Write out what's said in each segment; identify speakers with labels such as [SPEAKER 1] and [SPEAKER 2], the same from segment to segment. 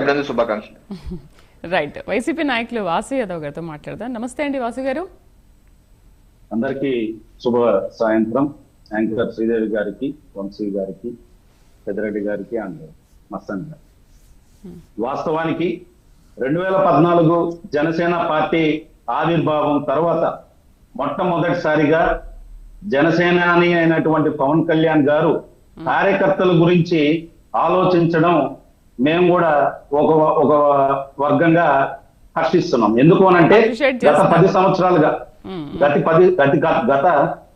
[SPEAKER 1] అభినందన శుభాకాంక్షలు.
[SPEAKER 2] Right. YCP నాయకులు వాసు యాదవ్ గారితో మాట్లాడదాం. నమస్తే అండి వాసు గారు.
[SPEAKER 3] అందరికీ శుభ సాయంత్రం. యాంకర్ శ్రీదేవి గారికి, వంశీ గారికి, పెద్దిరెడ్డి గారికి అండ్ మస్తాన్ గారు. వాస్తవానికి 2014 జనసేన పార్టీ ఆవిర్భావం తర్వాత మొట్టమొదటిసారిగా జనసేనాని అయినటువంటి పవన్ కళ్యాణ్ గారు కార్యకర్తల గురించి ఆలోచించడం మేము కూడా ఒక వర్గంగా హర్షిస్తున్నాం. ఎందుకు అనంటే గత 10 సంవత్సరాలుగా గత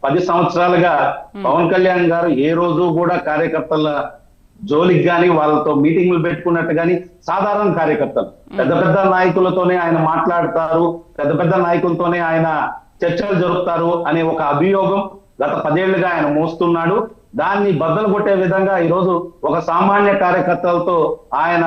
[SPEAKER 3] 10 సంవత్సరాలుగా పవన్ కళ్యాణ్ గారు ఏ రోజు కూడా కార్యకర్తల జోలికి గాని వాళ్ళతో మీటింగ్లు పెట్టుకున్నట్టు గాని, సాధారణ కార్యకర్తలు పెద్ద పెద్ద నాయకులతోనే ఆయన మాట్లాడతారు, పెద్ద పెద్ద నాయకులతోనే ఆయన చర్చలు జరుపుతారు అనే ఒక అభియోగం గత 10 ఏళ్లుగా ఆయన మోస్తున్నాడు. దాన్ని బద్దలు కొట్టే విధంగా ఈరోజు ఒక సామాన్య కార్యకర్తలతో ఆయన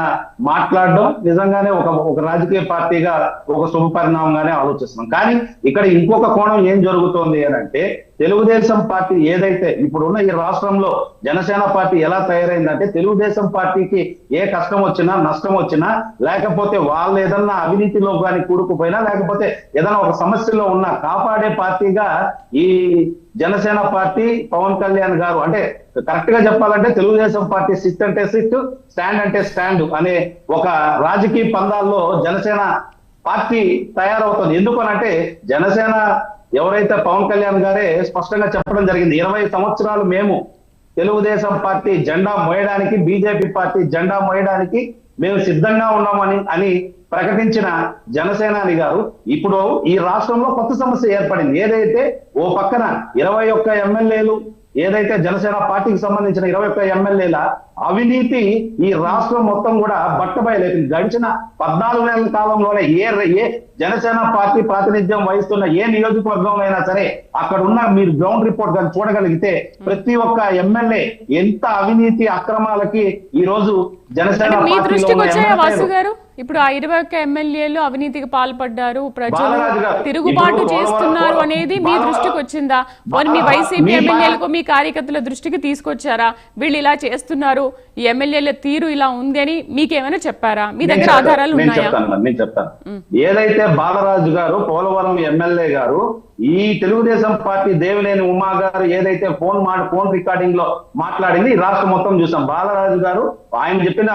[SPEAKER 3] మాట్లాడడం నిజంగానే ఒక రాజకీయ పార్టీగా ఒక శుభ పరిణామంగానే ఆలోచిస్తున్నాం. కానీ ఇక్కడ ఇంకొక కోణం ఏం జరుగుతోంది అని అంటే, తెలుగుదేశం పార్టీ ఏదైతే ఇప్పుడున్న ఈ రాష్ట్రంలో జనసేన పార్టీ ఎలా తయారైందంటే, తెలుగుదేశం పార్టీకి ఏ కష్టం వచ్చినా నష్టం వచ్చినా, లేకపోతే వాళ్ళు ఏదన్నా అవినీతిలో కానీ కూడుకుపోయినా, లేకపోతే ఏదైనా ఒక సమస్యలో ఉన్నా కాపాడే పార్టీగా ఈ జనసేన పార్టీ పవన్ కళ్యాణ్ గారు, అంటే కరెక్ట్ గా చెప్పాలంటే తెలుగుదేశం పార్టీ సిట్ అంటే సిట్, స్టాండ్ అంటే స్టాండ్ అనే ఒక రాజకీయ పందాల్లో జనసేన పార్టీ తయారవుతుంది. ఎందుకనంటే జనసేన ఎవరైతే పవన్ కళ్యాణ్ గారే స్పష్టంగా చెప్పడం జరిగింది, 20 సంవత్సరాలు మేము తెలుగుదేశం పార్టీ జెండా మోయడానికి, బీజేపీ పార్టీ జెండా మోయడానికి మేము సిద్ధంగా ఉన్నామని ప్రకటించిన జనసేనాని గారు ఇప్పుడు ఈ రాష్ట్రంలో కొత్త సమస్య ఏర్పడింది. ఏదైతే ఓ పక్కన 21 ఎమ్మెల్యేలు, ఏదైతే జనసేన పార్టీకి సంబంధించిన 21 ఎమ్మెల్యేల అవినీతి ఈ రాష్ట్రం మొత్తం కూడా బట్టబయలైంది. గడిచిన 14 నెలల కాలంలోనే ఏ జనసేన పార్టీ ప్రాతినిధ్యం వహిస్తున్న ఏ నియోజకవర్గం అయినా సరే అక్కడ ఉన్న మీరు గ్రౌండ్ రిపోర్ట్ కానీ చూడగలిగితే ప్రతి ఒక్క ఎమ్మెల్యే ఎంత అవినీతి అక్రమాలకి ఈ రోజు జనసేన
[SPEAKER 2] పార్టీలో ఇప్పుడు ఆ 21 ఎమ్మెల్యేలు అవినీతికి పాల్పడ్డారు, ప్రజలు తిరుగుబాటు చేస్తున్నారు అనేది మీ దృష్టికి వచ్చిందా? మీ వైసీపీ ఎమ్మెల్యేలకు, మీ కార్యకర్తల దృష్టికి తీసుకొచ్చారా? వీళ్ళు ఇలా చేస్తున్నారు, ఈ ఎమ్మెల్యేల తీరు ఇలా ఉంది అని మీకేమైనా చెప్పారా? మీ దగ్గర ఆధారాలు ఉన్నాయా?
[SPEAKER 3] నేను చెప్తాను. ఏదైతే బాలరాజు గారు, పోలవరం ఎమ్మెల్యే గారు, ఈ తెలుగుదేశం పార్టీ దేవినేని ఉమా గారు ఏదైతే ఫోన్ రికార్డింగ్ లో మాట్లాడింది ఈ రాష్ట్రం మొత్తం చూసాం. బాలరాజు గారు ఆయన చెప్పిన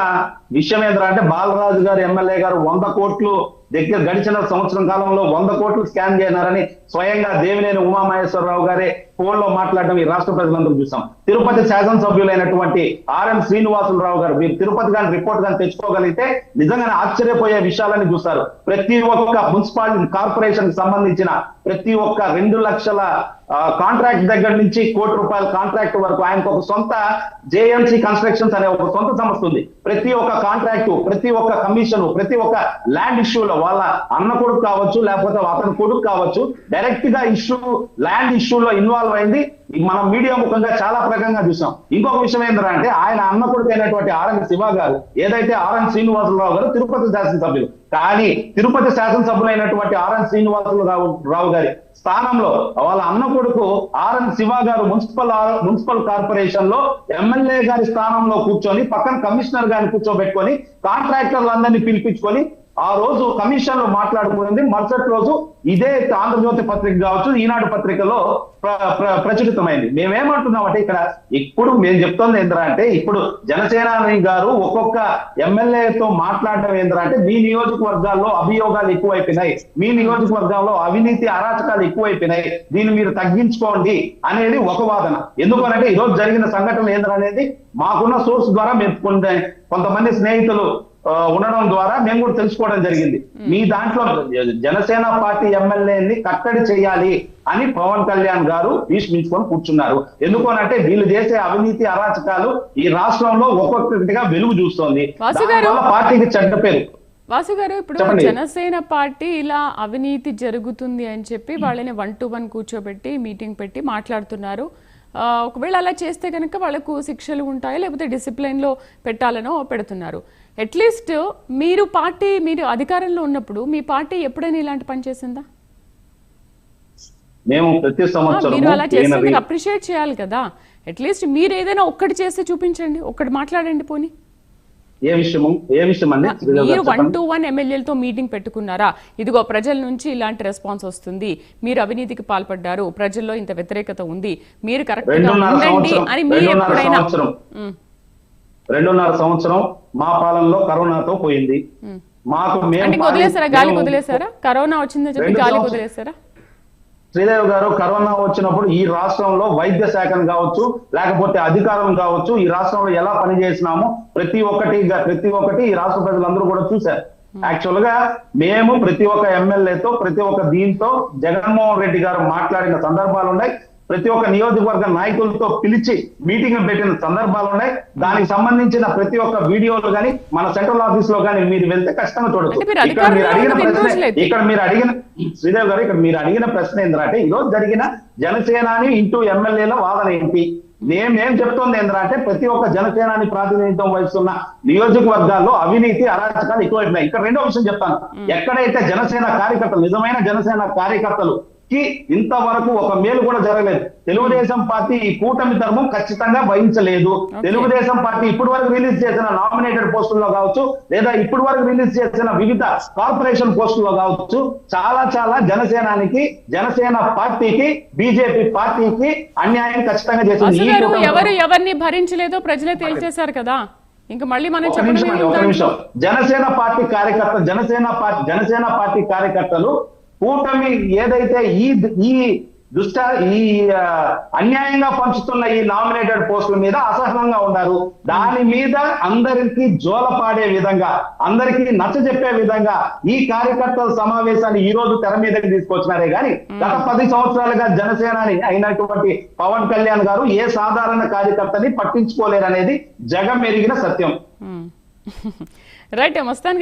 [SPEAKER 3] విషయం ఏంటంటే, బాలరాజు గారు ఎమ్మెల్యే గారు 100 కోట్లు దగ్గర గడిచిన సంవత్సరం కాలంలో 100 కోట్లు స్కాన్ చేసినారని స్వయంగా దేవినేని ఉమామహేశ్వరరావు గారే ఫోన్ లో మాట్లాడడం ఈ రాష్ట్ర ప్రజలందరూ చూసాం. తిరుపతి శాసనసభ్యులైనటువంటి ఆర్ఎం శ్రీనివాసులరావు గారు, మీరు తిరుపతి గాని రిపోర్ట్ గాని తెచ్చుకోగలిగితే నిజంగానే ఆశ్చర్యపోయే విషయాలని చూస్తారు. ప్రతి ఒక్క మున్సిపాలిటీ కార్పొరేషన్ కి సంబంధించిన ప్రతి ఒక్క 2 లక్షల కాంట్రాక్ట్ దగ్గర నుంచి ₹1 కోటి కాంట్రాక్ట్ వరకు ఆయనకు ఒక సొంత జేఎంసీ కన్స్ట్రక్షన్స్ అనే ఒక సొంత సంస్థ ఉంది. ప్రతి ఒక్క కాంట్రాక్టు, ప్రతి ఒక్క కమిషన్, ప్రతి ఒక్క ల్యాండ్ ఇష్యూలో వాళ్ళ అన్న కొడుకు కావచ్చు, లేకపోతే అతని కొడుకు కావచ్చు, డైరెక్ట్ గా ల్యాండ్ ఇష్యూలో ఇన్వాల్వ్ అయింది. మనం మీడియా ముఖంగా చాలా ప్రకంగా చూసాం. ఇంకొక విషయం ఏంటంటే, ఆయన అన్న కొడుకు అయినటువంటి ఆర్ఎన్ శివ గారు, ఏదైతే ఆర్ఎన్ శ్రీనివాసరావు గారు తిరుపతి శాసనసభ్యులు, కానీ తిరుపతి శాసనసభ్యులైనటువంటి ఆర్ఎన్ శ్రీనివాసరావు గారి స్థానంలో వాళ్ళ అన్న కొడుకు ఆర్ఎన్ శివ గారు మున్సిపల్ కార్పొరేషన్ లో ఎమ్మెల్యే గారి స్థానంలో కూర్చొని పక్కన కమిషనర్ గారిని కూర్చోబెట్టుకొని కాంట్రాక్టర్లందరినీ పిలిపించుకొని ఆ రోజు కమిషన్ లో మాట్లాడుకున్నది. మరుసటి రోజు ఇదే ఆంధ్రజ్యోతి పత్రిక కావచ్చు, ఈనాడు పత్రికలో ప్రచురితమైంది. మేమేమంటున్నామంటే, ఇక్కడ ఇప్పుడు మేము చెప్తుంది ఏంటంటే, ఇప్పుడు జనసేనాని గారు ఒక్కొక్క ఎమ్మెల్యేతో మాట్లాడడం ఏంటంటే, మీ నియోజకవర్గాల్లో అభియోగాలు ఎక్కువైపోయినాయి, మీ నియోజకవర్గాల్లో అవినీతి అరాచకాలు ఎక్కువైపోయినాయి, దీన్ని మీరు తగ్గించుకోండి అనేది ఒక వాదన. ఎందుకనంటే ఈ రోజు జరిగిన సంఘటనలు ఏంటనేది మాకున్న సోర్స్ ద్వారా మేము కొంతమంది స్నేహితులు ఉండడం ద్వారా మేము కూడా తెలుసుకోవడం జరిగింది. మీ దాంట్లో జనసేన పార్టీ ఎమ్మెల్యేని కట్టడి చేయాలి అని పవన్ కళ్యాణ్ గారు భీష్మించుకొని కూర్చున్నారు. ఎందుకనంటే వీళ్ళు చేసే అవినీతి అరాచకాలు ఈ రాష్ట్రంలో ఒక్కొక్కటిగా వెలుగు చూస్తోంది. పార్టీకి చెడ్డ పేరు.
[SPEAKER 2] వాసు గారు, ఇప్పుడు జనసేన పార్టీ ఇలా అవినీతి జరుగుతుంది అని చెప్పి వాళ్ళని 1-to-1 కూర్చోబెట్టి మీటింగ్ పెట్టి మాట్లాడుతున్నారు. ఒకవేళ అలా చేస్తే కనుక వాళ్ళకు శిక్షలు ఉంటాయి, లేకపోతే డిసిప్లిన్లో పెట్టాలనో పెడుతున్నారు. అట్లీస్ట్ మీరు అధికారంలో ఉన్నప్పుడు మీ పార్టీ ఎప్పుడైనా ఇలాంటి పని చేసిందా?
[SPEAKER 3] మేము ప్రతి సంవత్సరం
[SPEAKER 2] మీరు అలా చేస్తే అప్రిషియేట్ చేయాలి కదా. అట్లీస్ట్ మీరు ఏదైనా ఒక్కటి చేస్తే చూపించండి, ఒక్కటి మాట్లాడండి పోనీ.
[SPEAKER 3] ఏ విషయం అండి? శ్రీదేవి
[SPEAKER 2] మీరు
[SPEAKER 3] గారు చెప్పండి.
[SPEAKER 2] 1-to-1 ఎమ్మెల్యేలతో మీటింగ్ పెట్టుకున్నారా? ఇదిగో ప్రజల నుంచి ఇలాంటి రెస్పాన్స్ వస్తుంది, మీరు అవినీతికి పాల్పడ్డారు, ప్రజల్లో ఇంత వ్యతిరేకత ఉంది, మీరు కరెక్ట్ గా
[SPEAKER 3] 2.5
[SPEAKER 2] ఉండండి అని మీరు ఎప్పుడైనా
[SPEAKER 3] 2.5 సంవత్సరం మా పాలనలో కరోనాతో పోయింది. మాకు
[SPEAKER 2] అంటే వదిలేసారా, గాలికి వదిలేసారా? కరోనా వచ్చిందని చెప్పి గాలికి వదిలేసారా?
[SPEAKER 3] శ్రీదేవి గారు, కరోనా వచ్చినప్పుడు ఈ రాష్ట్రంలో వైద్య శాఖను కావచ్చు, లేకపోతే అధికారం కావచ్చు, ఈ రాష్ట్రంలో ఎలా పనిచేసినామో ప్రతి ఒక్కటి ఈ రాష్ట్ర ప్రజలందరూ కూడా చూశారు. యాక్చువల్ గా మేము ప్రతి ఒక్క ఎమ్మెల్యేతో, ప్రతి ఒక్క దీంతో జగన్మోహన్ రెడ్డి గారు మాట్లాడిన సందర్భాలు ఉన్నాయి. ప్రతి ఒక్క నియోజకవర్గ నాయకులతో పిలిచి మీటింగ్ పెట్టిన సందర్భాలు ఉన్నాయి. దానికి సంబంధించిన ప్రతి ఒక్క వీడియోలు కానీ మన సెంట్రల్ ఆఫీస్ లో కానీ మీరు వెళ్తే కష్టంగా చూడొచ్చు. ఇక్కడ మీరు అడిగిన శ్రీదేవి గారు, ఇక్కడ మీరు అడిగిన ప్రశ్న ఏంటంటే, ఈరోజు జరిగిన జనసేనాని ఇంటూ ఎమ్మెల్యేల వాదన ఏంటి? మేమేం చెప్తోంది ఏంటంటే, ప్రతి ఒక్క జనసేనాని ప్రాతినిధ్యం వహిస్తున్న నియోజకవర్గాల్లో అవినీతి, అరాచకాలు ఎక్కువైపోయినాయి. ఇక్కడ రెండో విషయం చెప్తాను. ఎక్కడైతే జనసేన కార్యకర్తలు, నిజమైన జనసేన కార్యకర్తలు ఇంతవరకు ఒక మేలు కూడా జరగలేదు. తెలుగుదేశం పార్టీ ఈ కూటమి ధర్మం ఖచ్చితంగా వహించలేదు. తెలుగుదేశం పార్టీ ఇప్పటి వరకు రిలీజ్ చేసిన నామినేటెడ్ పోస్టుల్లో కావచ్చు, లేదా ఇప్పటి వరకు రిలీజ్ చేసిన వివిధ కార్పొరేషన్ పోస్టుల్లో కావచ్చు, చాలా జనసేన పార్టీకి, బీజేపీ పార్టీకి అన్యాయం ఖచ్చితంగా చేసింది.
[SPEAKER 2] ఎవరిని భరించలేదో ప్రజలే తేల్చేశారు కదా, ఇంకా మళ్ళీ మనం
[SPEAKER 3] ఒక నిమిషం. జనసేన పార్టీ కార్యకర్తలు కూటమి ఏదైతే ఈ అన్యాయంగా పంచుతున్న ఈ నామినేటెడ్ పోస్టుల మీద అసహనంగా ఉన్నారు. దాని మీద అందరికీ జోలపాడే విధంగా, అందరికీ నచ్చజెప్పే విధంగా ఈ కార్యకర్తల సమావేశాన్ని ఈ రోజు తెర మీదకి తీసుకొచ్చినారే గాని, గత 10 సంవత్సరాలుగా జనసేనాని అయినటువంటి పవన్ కళ్యాణ్ గారు ఏ సాధారణ కార్యకర్తని పట్టించుకోలేరనేది జగమెరిగిన సత్యం.
[SPEAKER 2] రైట్, మస్తాన్